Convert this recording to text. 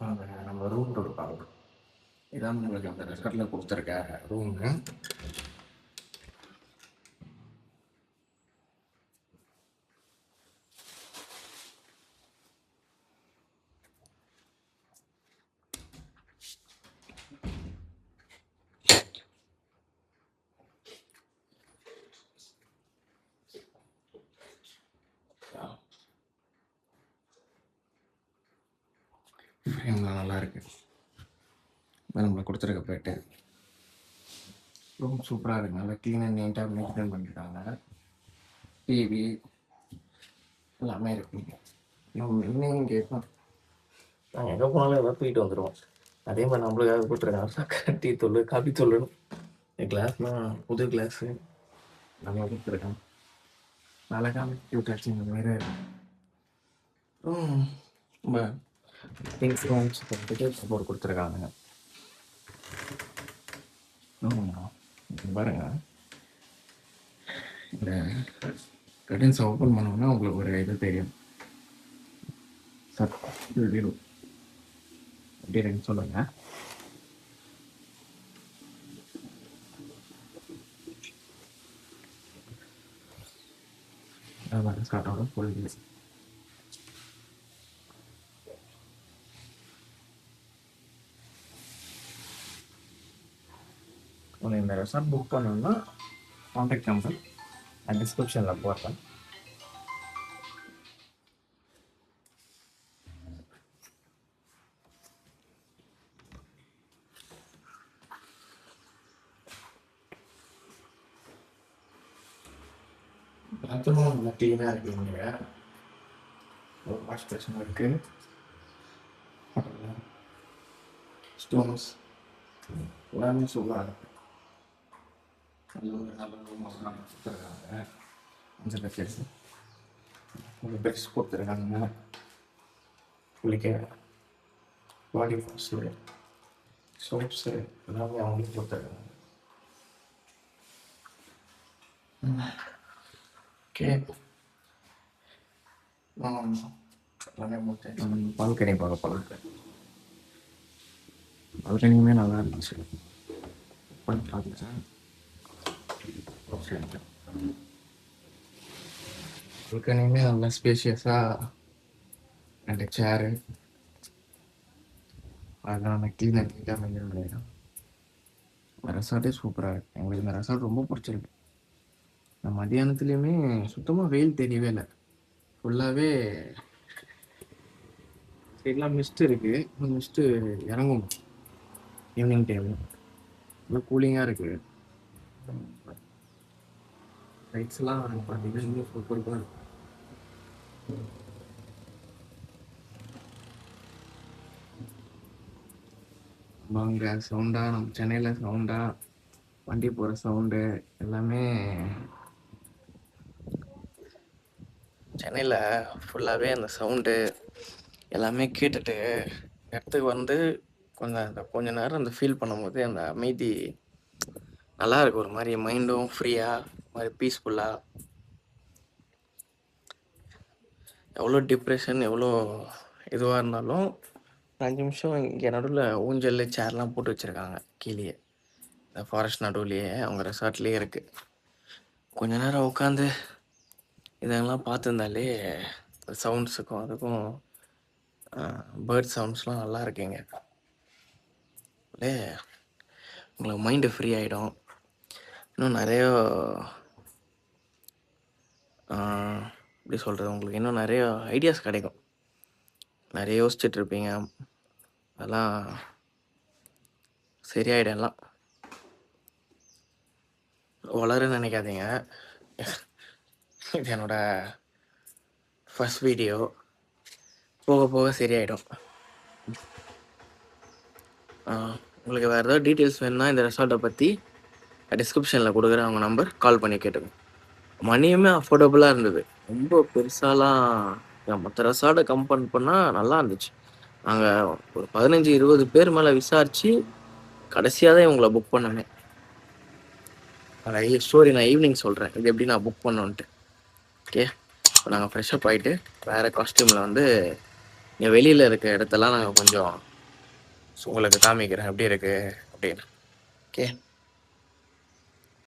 நம்ம room tour பார்க்கலாம். இதான் உங்களுக்கு அந்த ரெசார்ட்டில் கொடுத்துருக்க ரூமு. நல்லா இருக்கு. நம்மளை கொடுத்துருக்க போயிட்டு ரூம் சூப்பராக இருக்குது. நல்லா க்ளீனாக நீட்டாக மெயின்டைன் பண்ணியிருக்காங்க. டிவி எல்லாமே இருக்குங்க. இன்னும் கேட்போம், நாங்கள் எங்கே போனாலும் எதாவது தூக்கிட்டு வந்துடுவோம். அதே மாதிரி நம்மளுக்காக கொடுத்துருக்காங்க டீ தூள் காபி தூள்னு. கிளாஸ்லாம் புது கிளாஸு நல்லா கொடுத்துருக்காங்க. நல்லா காமிச்சு இந்த மாதிரி ரொம்ப திங்ஸ்லாம் சப்போர்ட் கொடுத்துருக்காங்க. பாருங்க, இந்த கர்டன்ஸை ஓப்பன் பண்ணோம்னா உங்களுக்கு ஒரு இது தெரியும். சார் அப்படின்னு சொல்லுங்க. ஸ்டார்ட் ஆகும் போயிடுது. இந்த ரெசார்ட் புக் பண்ணணும்னா கான்டாக்ட் நம்பர் டிஸ்கிரிப்ஷனில் போடுறேன். பாத்ரூம் நல்லா க்ளீனாக இருக்குங்க. ஒரு வாஷ் பேஷன் இருக்குது. ஸ்டோன்ஸ் எல்லாமே சூப்பராக இருக்குது. நல்ல ரூமாக கொடுத்துருக்காங்க. அஞ்சு பேக்கெட்ஸ் ஒரு பெட்ஸ் கொடுத்துருக்காங்க. குளிக்க பாடி வாஷு சோப்ஸு எல்லாமே அவங்களுக்கு கொடுத்துருக்காங்க. ஓகே, பால்கனி பார்க்க போகலாம். பால்கனியுமே நல்லா இருந்துச்சு. பண்ணி பார்த்துட்டேன். பால்கனியுமே நல்லா ஸ்பேஷியஸாக ரெண்டு சேரு அதெல்லாம் க்ளீனாக நீட்டாக மெயின்டைன் பண்ணிடலாம். இந்த ரெசார்ட்டே சூப்பராக இருக்குது. எங்களுக்கு இந்த ரெசார்ட் ரொம்ப பிடிச்சிருக்கு. இந்த மதியானத்துலேயுமே சுத்தமாக வெயில் தெரியவே இல்லை. ஃபுல்லாகவே சைட்லாம் மிஸ்ட் இருக்குது. மிஸ்ட்டு இறங்கும் ஈவினிங் டைமு. நல்லா கூலிங்காக இருக்குது. லைட்ஸ்லாம் பார்த்தீங்கன்னா இன்னும் சூப்பராக இருக்கும். அங்கே சவுண்டாக நம்ம சென்னையில் சவுண்டாக வண்டி போகிற சவுண்டு எல்லாமே சென்னையில் ஃபுல்லாகவே அந்த சவுண்டு எல்லாமே கேட்டுட்டு இடத்துக்கு வந்து கொஞ்ச நேரம் அந்த ஃபீல் பண்ணும்போது அந்த அமைதி நல்லா இருக்கும். ஒரு மாதிரி மைண்டும் ஃப்ரீயாக, ஒரு மாதிரி பீஸ்ஃபுல்லாக. எவ்வளோ டிப்ரெஷன் எவ்வளோ இதுவாக இருந்தாலும் 5 நிமிஷம் இங்கே நடுவில் ஊஞ்சல் சேர்லாம் போட்டு வச்சுருக்காங்க கீழே. இந்த ஃபாரஸ்ட் நடுவுலையே அவங்க ரெசார்ட்லேயே இருக்குது. கொஞ்ச நேரம் உட்காந்து இதெல்லாம் பார்த்துருந்தாலே சவுண்ட்ஸுக்கும் அதுக்கும் பேர்ட் சவுண்ட்ஸ்லாம் நல்லா இருக்குங்க. உங்களுக்கு மைண்டு ஃப்ரீ ஆகிடும். இன்னும் நிறைய எப்படி சொல்கிறது, உங்களுக்கு இன்னும் நிறைய ஐடியாஸ் கிடைக்கும். நிறைய யோசிச்சுட்ருப்பீங்க, அதெல்லாம் சரியாயிடும். எல்லாம் வளருன்னு நினைக்காதீங்க. இது என்னோட ஃபர்ஸ்ட் வீடியோ. போக போக சரியாயிடும். உங்களுக்கு வேறு ஏதாவது டீட்டெயில்ஸ் வேணும்னா இந்த ரெசார்ட்டை பற்றி டிஸ்கிரிப்ஷனில் கொடுக்குற அவங்க நம்பர் கால் பண்ணி கேட்டுங்க. மணியுமே அஃபோர்டபுளாக இருந்தது. ரொம்ப பெருசாலாம் மற்ற ரெசார்ட்டை கம்பேர் பண்ணால் நல்லா இருந்துச்சு. நாங்கள் ஒரு 15-20 பேர் மேலே விசாரித்து கடைசியாக தான் இவங்களை புக் பண்ணேன். ஸ்டோரி நான் ஈவினிங் சொல்கிறேன், இது எப்படி நான் புக் பண்ணோன்ட்டு. ஓகே, இப்போ நாங்கள் ஃப்ரெஷ்அப் ஆகிட்டு வேறு காஸ்ட்யூமில் வந்து இங்கே வெளியில் இருக்க இடத்தெல்லாம் நாங்கள் கொஞ்சம் ஸோ உங்களுக்கு காமிக்கிறேன் எப்படி இருக்குது அப்படின்னு. ஓகே.